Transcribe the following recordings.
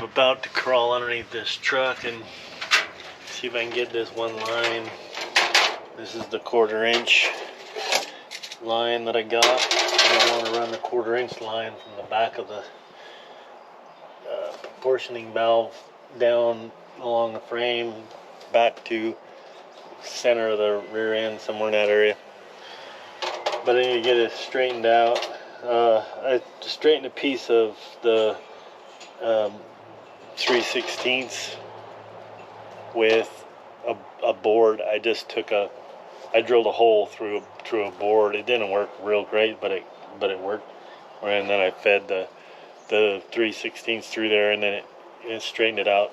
about to crawl underneath this truck and see if I can get this one line. This is the 1/4 inch line that I got. I want to run the 1/4 inch line from the back of the proportioning valve down along the frame back to center of the rear end, somewhere in that area. But I need to get it straightened out. I straightened a piece of the 3/16 with a board. I just I drilled a hole through a board. It didn't work real great, but it worked. And then I fed the 3/16 through there, and then it straightened it out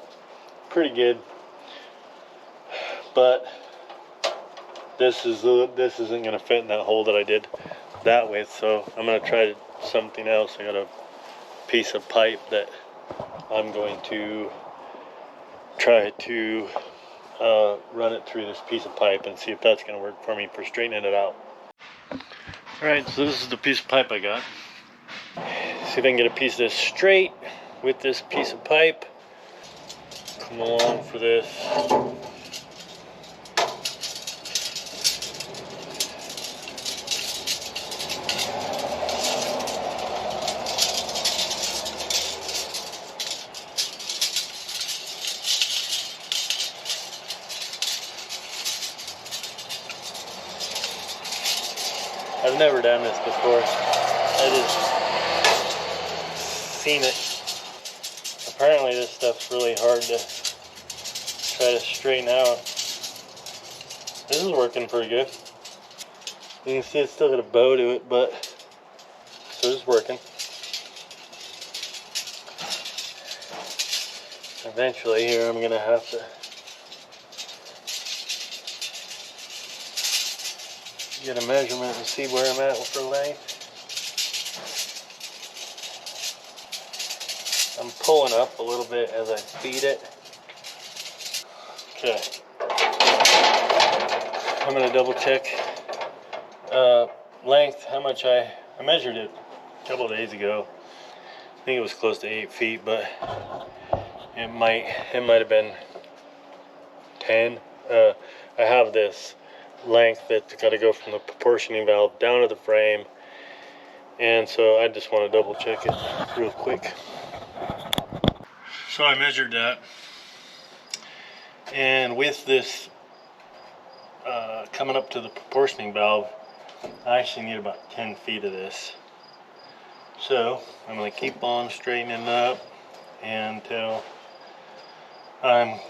pretty good. But this isn't going to fit in that hole that I did that with, so I'm going to try something else. I got a piece of pipe that I'm going to try to run it through this piece of pipe and see if that's going to work for me for straightening it out. Alright, so this is the piece of pipe I got. See if I can get a piece of this straight with this piece of pipe. Come along for this. I've never done this before. I just seen it. Apparently this stuff's really hard to try to straighten out. This is working pretty good. You can see it's still got a bow to it, but so it's working. Eventually here I'm gonna have to get a measurement and see where I'm at for length. I'm pulling up a little bit as I feed it. Okay. I'm going to double check length, how much I measured it a couple of days ago. I think it was close to 8 feet, but it might have been 10. I have this length that's got to go from the proportioning valve down to the frame, and so I just want to double check it real quick. So I measured that, and with this coming up to the proportioning valve, I actually need about 10 feet of this. So I'm going to keep on straightening it up until I'm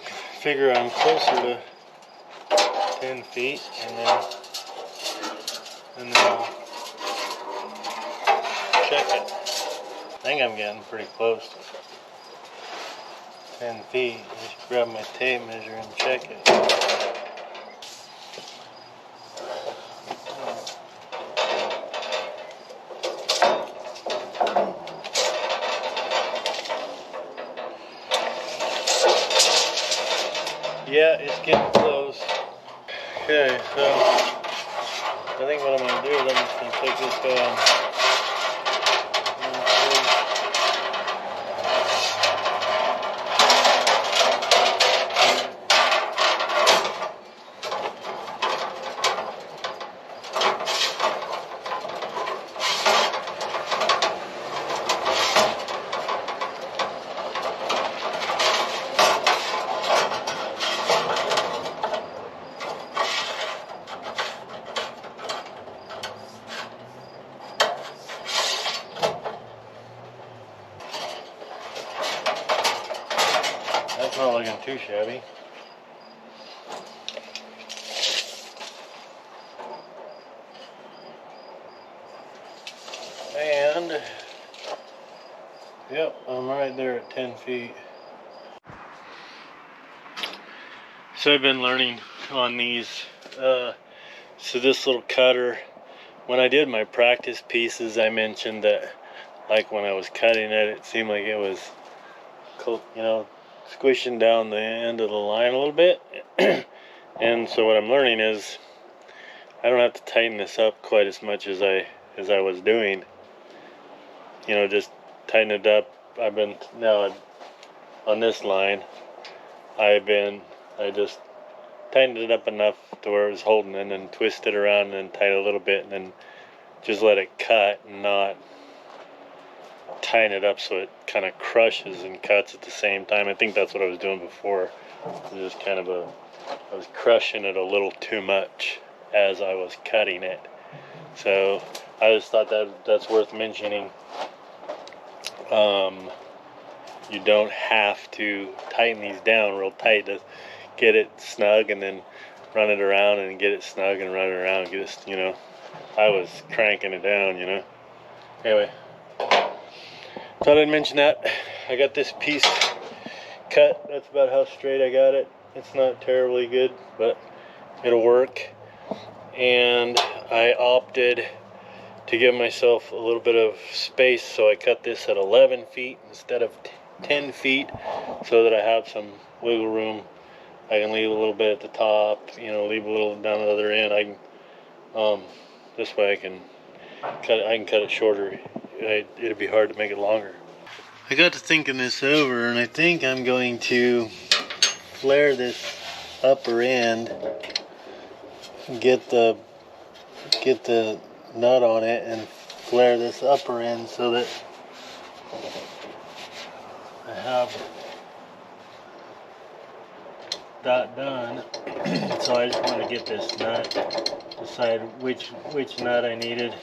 closer to 10 feet, and then I'll check it. I think I'm getting pretty close to 10 feet. Just grab my tape measure and check it. Yeah, it's getting close. Okay, so I think what I'm going to do is I'm just going to take this That's not looking too shabby. And yep, I'm right there at 10 feet. So I've been learning on these. So this little cutter, when I did my practice pieces, I mentioned that like when I was cutting it, it seemed like it was, squishing down the end of the line a little bit. And so what I'm learning is I don't have to tighten this up quite as much as I was doing. Just tighten it up. on this line, I just tightened it up enough to where it was holding, and then twist it around and then tighten it a little bit, and then just let it cut and not tighten it up so it kind of crushes and cuts at the same time. I think that's what I was doing before. It was just I was crushing it a little too much as I was cutting it. So I just thought that's worth mentioning. You don't have to tighten these down real tight to get it snug and then run it around and get it snug and run it around and get it, you know. I was cranking it down, you know. Anyway, thought I'd mention that. I got this piece cut. That's about how straight I got it. It's not terribly good, but it'll work. And I opted to give myself a little bit of space, so I cut this at 11 feet instead of 10 feet, so that I have some wiggle room. I can leave a little bit at the top, you know, leave a little down the other end. I can, this way I can cut it shorter. It'd be hard to make it longer. I got to thinking this over, and I think I'm going to flare this upper end, get the nut on it, and flare this upper end so that I have that done. So I just want to get this nut, decide which nut I needed.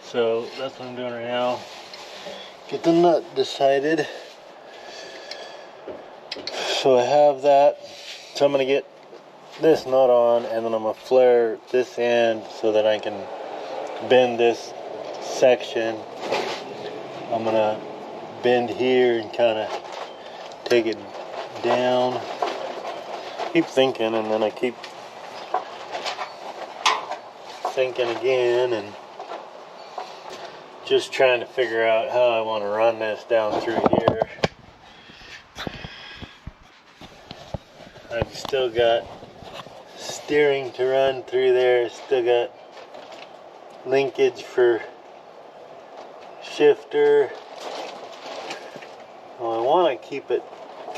So that's what I'm doing right now. Get the nut decided. So I have that. So I'm going to get this nut on, and then I'm going to flare this end so that I can bend this section. I'm going to bend here and kind of take it down. Keep thinking, and then I keep thinking again, and just trying to figure out how I want to run this down through here. I've still got steering to run through there, still got linkage for shifter. Well, I want to keep it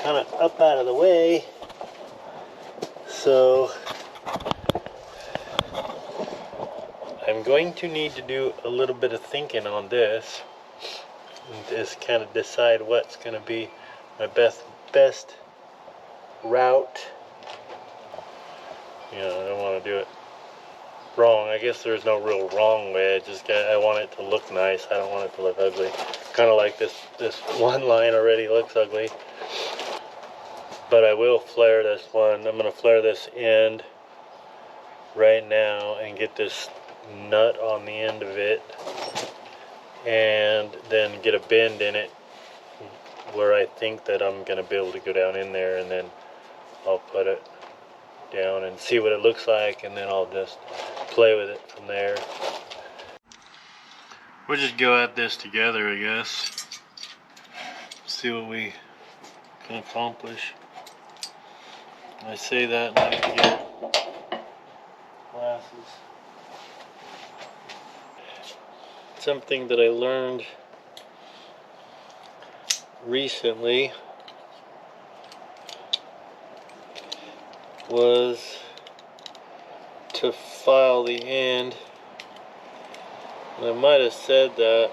kind of up out of the way, so I'm going to need to do a little bit of thinking on this and just kind of decide what's going to be my best route. You know, I don't want to do it wrong. I guess there's no real wrong way. I want it to look nice. I don't want it to look ugly. Kind of like this one line already looks ugly. But I will flare this one. I'm going to flare this end right now and get this nut on the end of it, and then get a bend in it where I think that I'm going to be able to go down in there, and then I'll put it down and see what it looks like, and then I'll just play with it from there. We'll just go at this together, I guess. See what we can accomplish. I say that and I get glasses. Something that I learned recently was to file the end. And I might have said that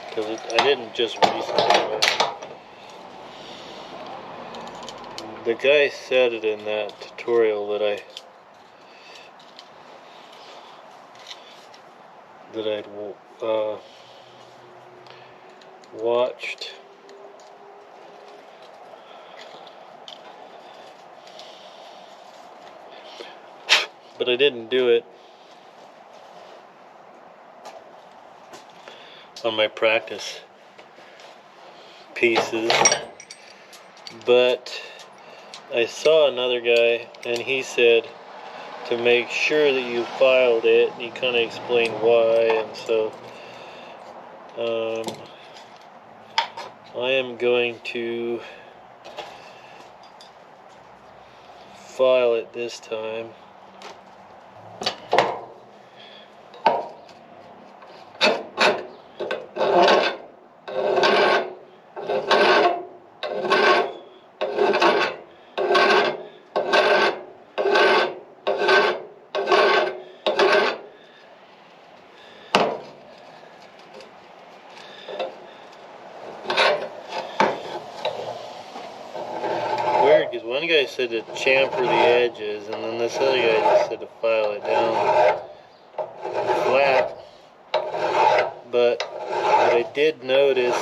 because I didn't just recently. The guy said it in that tutorial that I'd watched. But I didn't do it on my practice pieces. But I saw another guy, and he said to make sure that you filed it, and he kind of explained why, and so I am going to file it this time. one guy said to chamfer the edges, and then this other guy just said to file it down flat. But what I did notice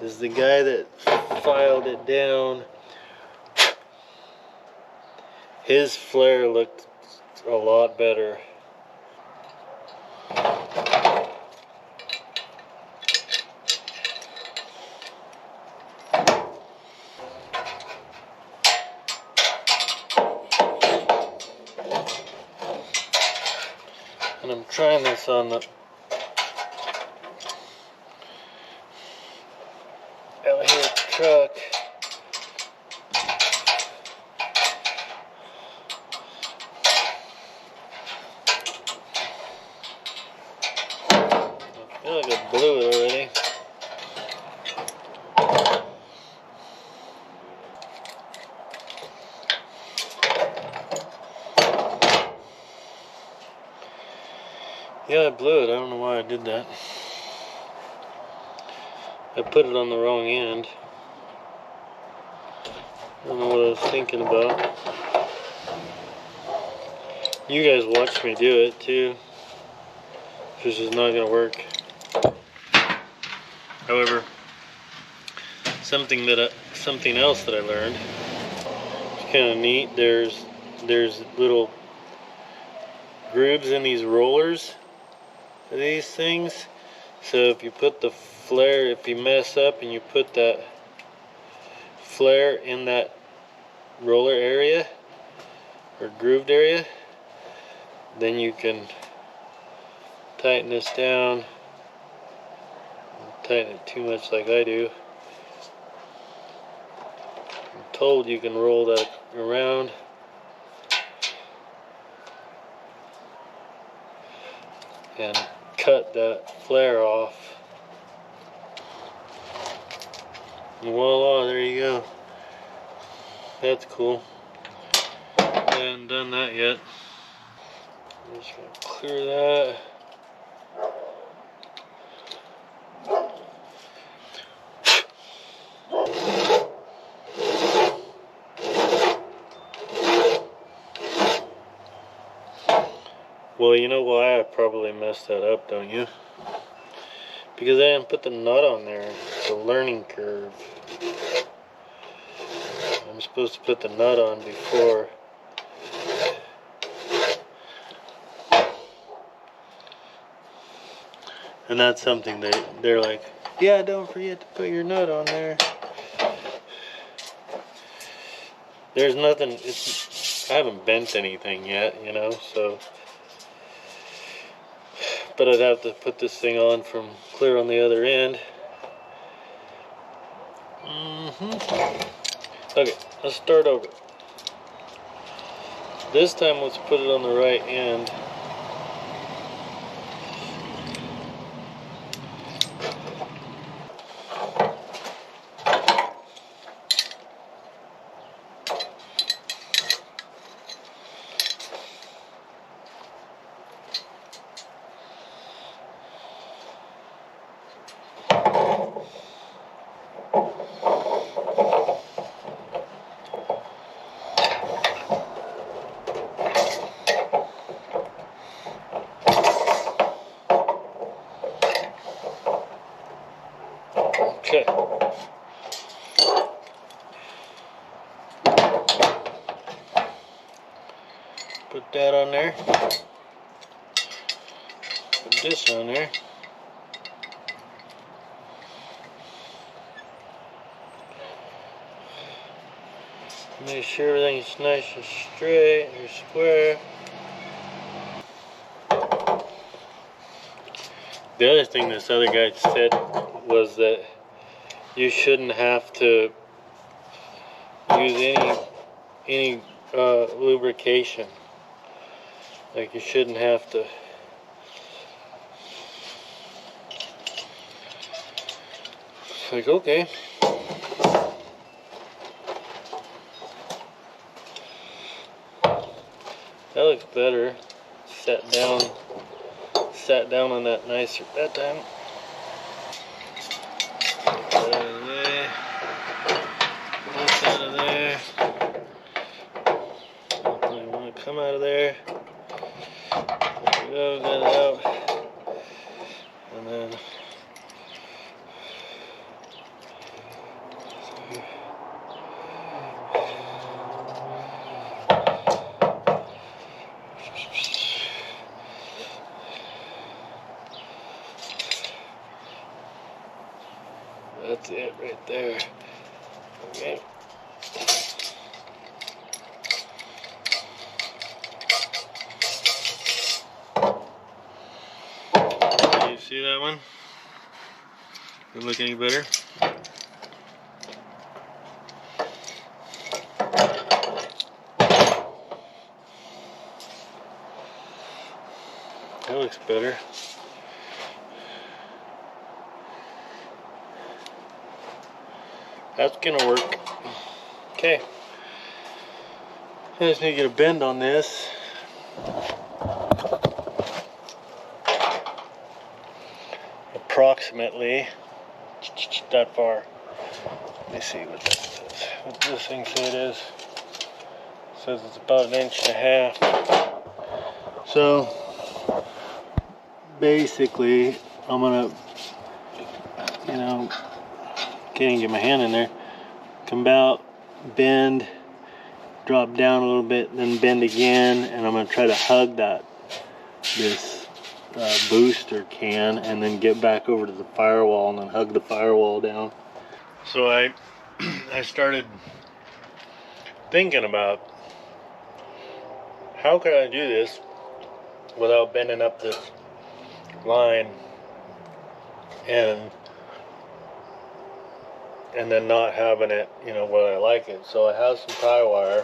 is the guy that filed it down, his flare looked a lot better. And I'm trying this on the out here truck. I feel like I blew it already. Yeah, I blew it. I don't know why I did that. I put it on the wrong end. I don't know what I was thinking about. You guys watched me do it too. This is not going to work. However, something else that I learned. It's kind of neat. There's little grooves in these rollers of these things. So if you put the flare, if you mess up and you put that flare in that roller area or grooved area, then you can tighten this down. Don't tighten it too much like I do. I'm told you can roll that around and cut that flare off. And voila, there you go. That's cool. I haven't done that yet. I'm just gonna clear that. Well, you know why I probably messed that up, don't you? Because I didn't put the nut on there. It's a learning curve. I'm supposed to put the nut on before. And that's something they're like, yeah, don't forget to put your nut on there. There's nothing, I haven't bent anything yet, you know, so. But I'd have to put this thing on from clear on the other end. Okay, let's start over. This time let's put it on the right end. Okay. Put that on there. Put this on there. Make sure everything's nice and straight or square. The other thing this other guy said was that you shouldn't have to use any lubrication. Like you shouldn't have to. It's like, okay. That looks better. Sat down on that nicer that time. That out of there. This out of there. That's it right there. Okay. You see that one? Doesn't look any better. That looks better. That's gonna work. Okay. I just need to get a bend on this. Approximately that far. Let me see what that says. What this thing say it is. It says it's about 1.5 inches. So basically, I'm gonna, you know, can't even get my hand in there. Come out, bend, drop down a little bit, then bend again, and I'm gonna try to hug this booster can, and then get back over to the firewall and then hug the firewall down. So I started thinking about how could I do this without bending up this line and then not having it, you know, where I like it. So I have some tie wire.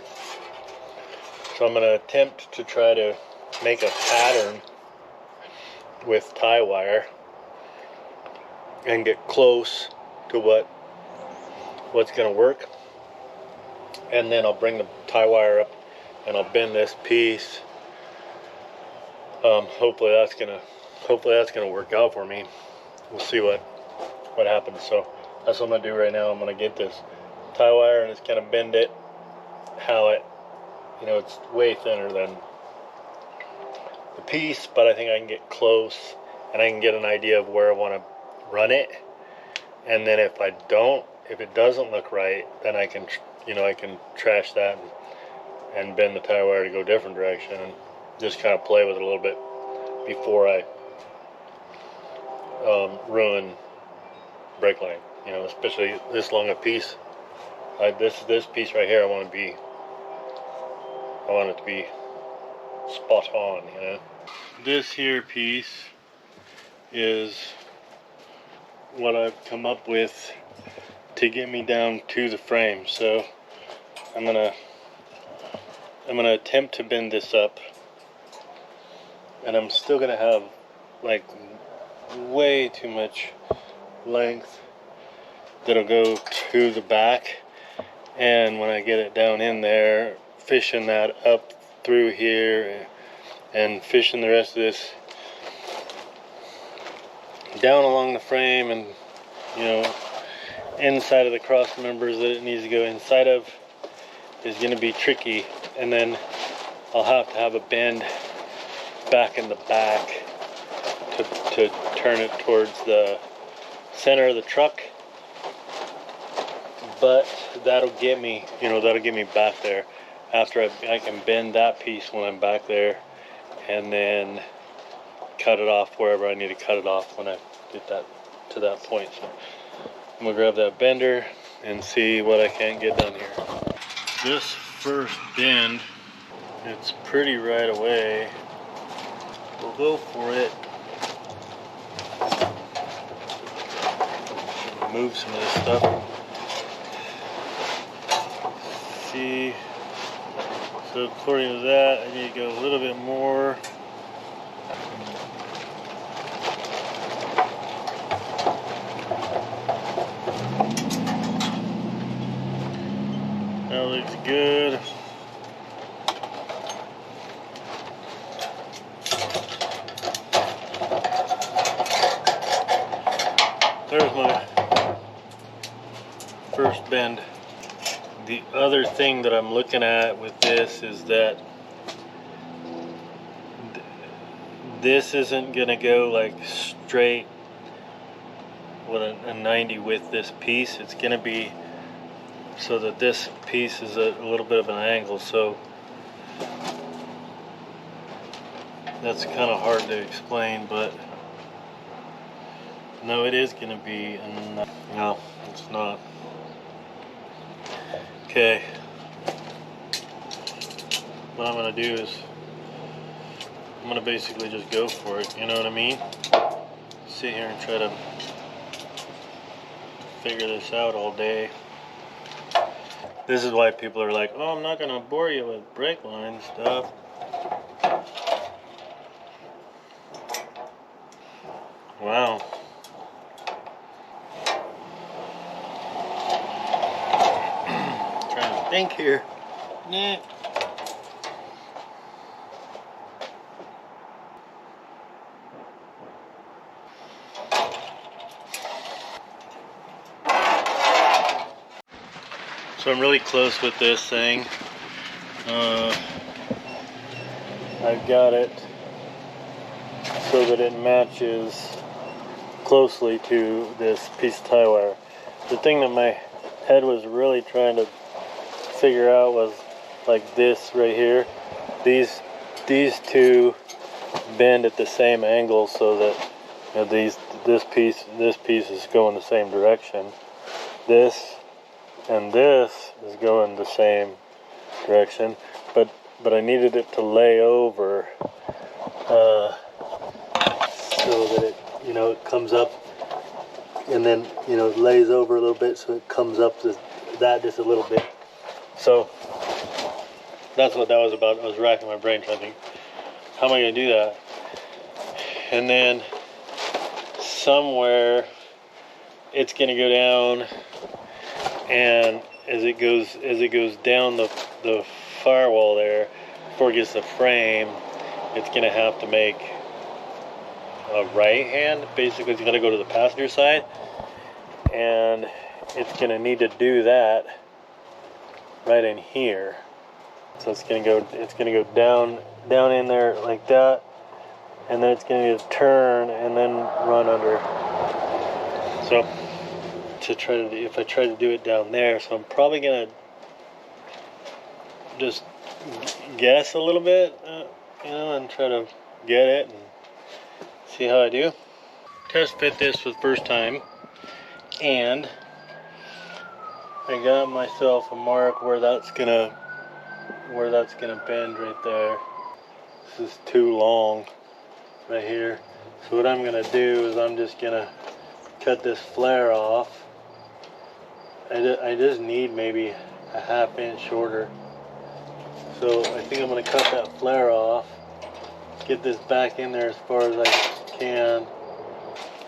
So I'm going to attempt to try to make a pattern with tie wire and get close to what's going to work. And then I'll bring the tie wire up and I'll bend this piece. Hopefully that's gonna work out for me. We'll see what happens. So that's what I'm gonna do right now. I'm gonna get this tie wire and just kind of bend it how it, you know, it's way thinner than the piece, but I think I can get close and I can get an idea of where I want to run it. And then if it doesn't look right, then I can, you know, I can trash that and bend the tie wire to go a different direction and just kind of play with it a little bit before I ruin brake line. You know, especially this long a piece. This piece right here, I want it to be spot on, you know. This here piece is what I've come up with to get me down to the frame. So I'm gonna attempt to bend this up, and I'm still gonna have like way too much length that'll go to the back, and when I get it down in there, fishing that up through here and fishing the rest of this down along the frame, and, you know, inside of the cross members that it needs to go inside of is going to be tricky. And then I'll have to have a bend back in the back to turn it towards the center of the truck. But that'll get me, you know, back there after I can bend that piece when I'm back there, and then cut it off wherever I need to cut it off when I get that to that point. So I'm gonna grab that bender and see what I can get done here. This first bend, it's pretty right away. We'll go for it. Move some of this stuff. See, so according to that, I need to go a little bit more. That looks good. There's my first bend. The other thing that I'm looking at with this is that this isn't gonna go like straight with a 90 with this piece. It's gonna be so that this piece is at a little bit of an angle. So that's kind of hard to explain, but no, it is going to be. No, it's not. Okay. What I'm going to do is I'm going to basically just go for it. You know what I mean? Sit here and try to figure this out all day. This is why people are like, oh, I'm not going to bore you with brake line stuff. Wow. Trying to think here. Nah. So I'm really close with this thing. I've got it so that it matches closely to this piece of tie wire. The thing that my head was really trying to figure out was like this right here. These two bend at the same angle so that, you know, this piece is going the same direction. This and this is going the same direction, but I needed it to lay over so that it, you know, it comes up and then, you know, lays over a little bit so it comes up to that just a little bit. So that's what that was about. I was racking my brain trying to think, how am I going to do that? And then somewhere it's going to go down, and as it goes down the firewall there, before it gets the frame, it's going to have to make a right hand. Basically, it's going to go to the passenger side, and it's going to need to do that right in here. So it's going to go down in there like that, and then it's going to need to turn and then run under. So if I try to do it down there, so I'm probably going to just guess a little bit, you know, and try to get it and see how I do. Test fit this for the first time, and I got myself a mark where that's gonna bend right there. This is too long right here. So what I'm gonna do is I'm just gonna cut this flare off. I just need maybe a ½ inch shorter. So I think I'm gonna cut that flare off, get this back in there as far as I can.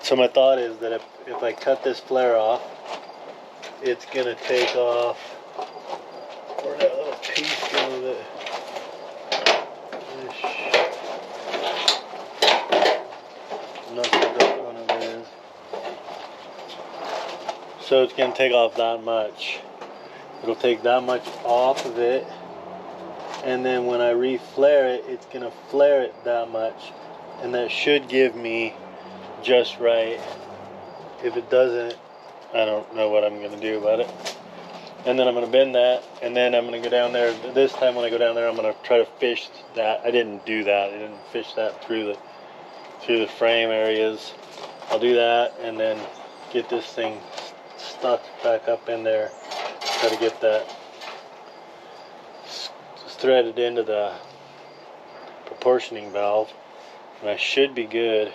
So my thought is that if I cut this flare off, it's gonna take off, where that little piece go that, I'm not sure what one of it is. So it's gonna take off that much. It'll take that much off of it, and then when I re-flare it, it's gonna flare it that much, and that should give me just right. If it doesn't, I don't know what I'm gonna do about it. And then I'm gonna bend that, and then I'm gonna go down there. This time when I go down there, I'm gonna try to fish that. I didn't do that. I didn't fish that through the frame areas. I'll do that, and then get this thing stuck back up in there. Try to get that threaded into the proportioning valve, and I should be good.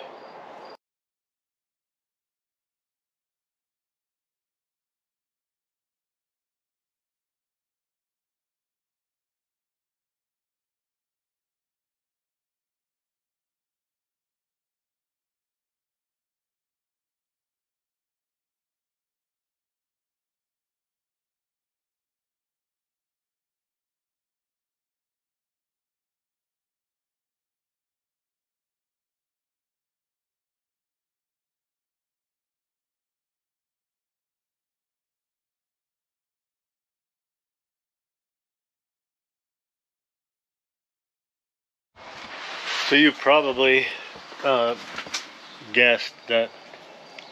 So you probably guessed that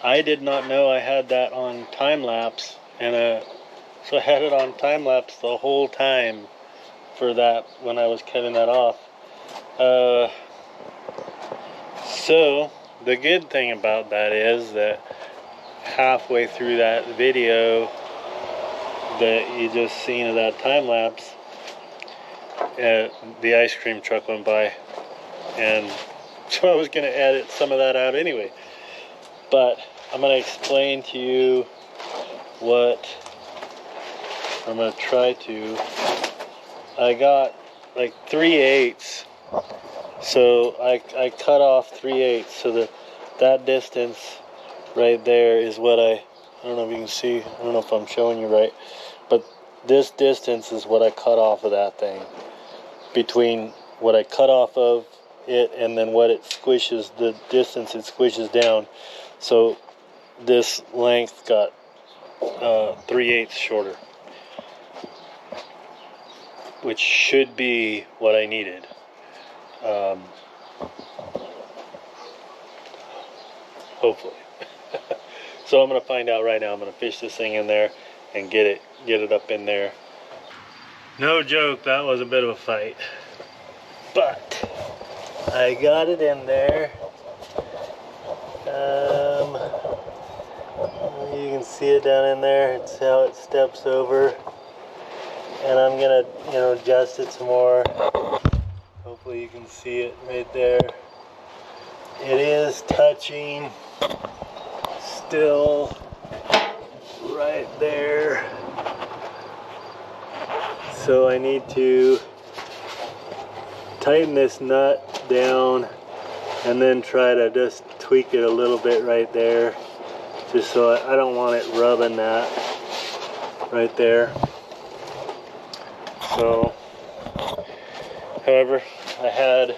I did not know I had that on time lapse, and So I had it on time lapse the whole time for that when I was cutting that off. So the good thing about that is that halfway through that video that you just seen of that time lapse, the ice cream truck went by, and so I was going to edit some of that out anyway. But I'm going to explain to you what I'm going to try to. I got like 3/8, so I cut off 3/8, so that distance right there is what I don't know if you can see, I don't know if I'm showing you right, but this distance is what I cut off of that thing, between what I cut off of it and then what it squishes, the distance it squishes down. So this length got 3/8 shorter, which should be what I needed. Hopefully. So I'm gonna find out right now. I'm gonna fish this thing in there and get it up in there. No joke, that was a bit of a fight, but I got it in there. You can see it down in there. It's how it steps over, and I'm gonna, adjust it some more. Hopefully you can see it right there. It is touching still right there. So I need to tighten this nut down and then try to just tweak it a little bit right there, just so I don't want it rubbing that right there. So, however, I had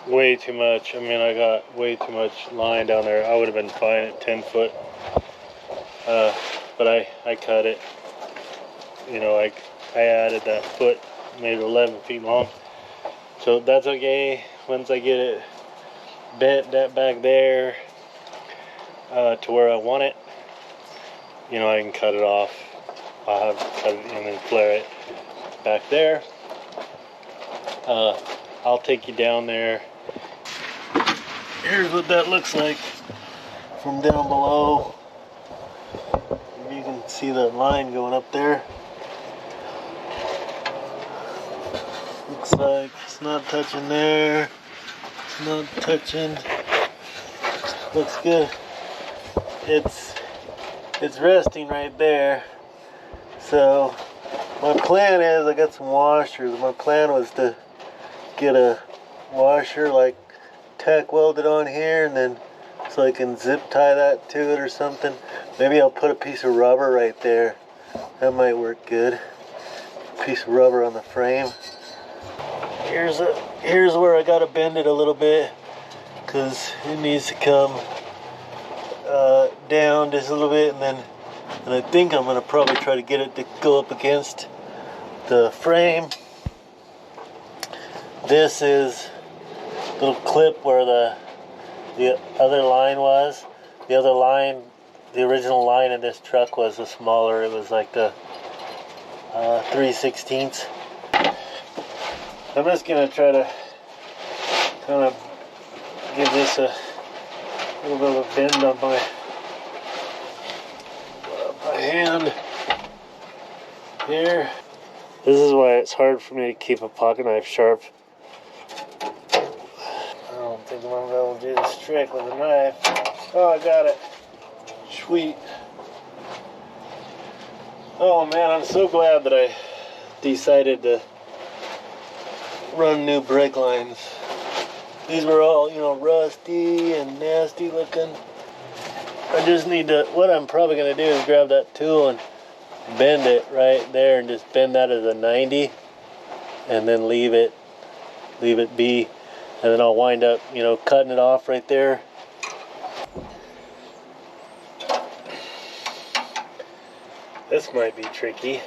way too much. I mean, I got way too much line down there. I would have been fine at 10 foot, but I cut it. I added that foot, made it 11 feet long. So that's okay. Once I get it bent that back there to where I want it, I can cut it off. I'll have to cut it and then flare it back there. I'll take you down there. Here's what that looks like from down below. You can see that line going up there. Looks like it's not touching there. It's not touching. Looks good. It's resting right there. So my plan is, I got some washers. My plan was to get a washer like tack welded on here, and then so I can zip tie that to it or something. Maybe I'll put a piece of rubber right there. That might work good. A piece of rubber on the frame. Here's where I gotta bend it a little bit, because it needs to come down just a little bit, and I think I'm gonna probably try to get it to go up against the frame. This is a little clip where the other line was. The original line in this truck was a smaller. It was like the 3/16. I'm just gonna try to kind of give this a little bit of a bend on my hand here. This is why it's hard for me to keep a pocket knife sharp. I don't think I'm gonna be able to do this trick with a knife. Oh, I got it. Sweet. Oh man, I'm so glad that I decided to run new brake lines. These were all, rusty and nasty looking. I just need to, what I'm probably going to do is grab that tool and bend it right there and just bend that as a 90 and then leave it be, and then I'll wind up, cutting it off right there. This might be tricky.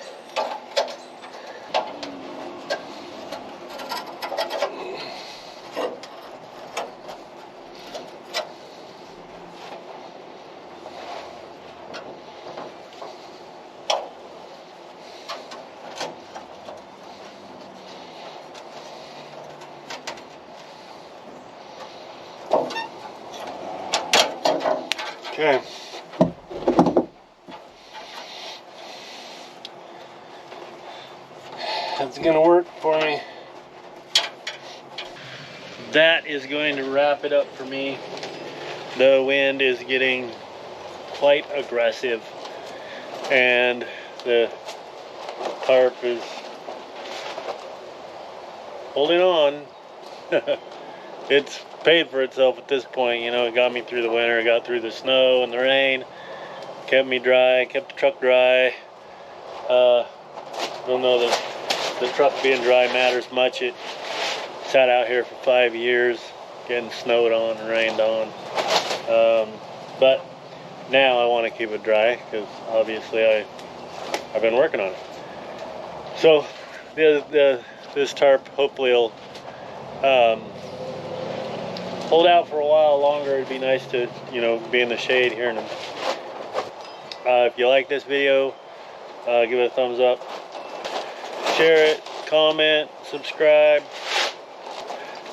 Okay. That's gonna work for me. That is going to wrap it up for me. The wind is getting quite aggressive, and the tarp is holding on. It's paid for itself at this point. You know, it got me through the winter, it got through the snow and the rain, kept me dry, kept the truck dry. I don't know that the truck being dry matters much. It sat out here for 5 years, getting snowed on and rained on. But now I want to keep it dry because obviously I've been working on it. So this tarp hopefully will hold out for a while longer. It'd be nice to, you know, be in the shade here. If you like this video, give it a thumbs up, share it, comment, subscribe.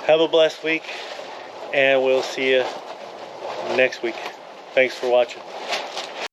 Have a blessed week, and we'll see you next week. Thanks for watching.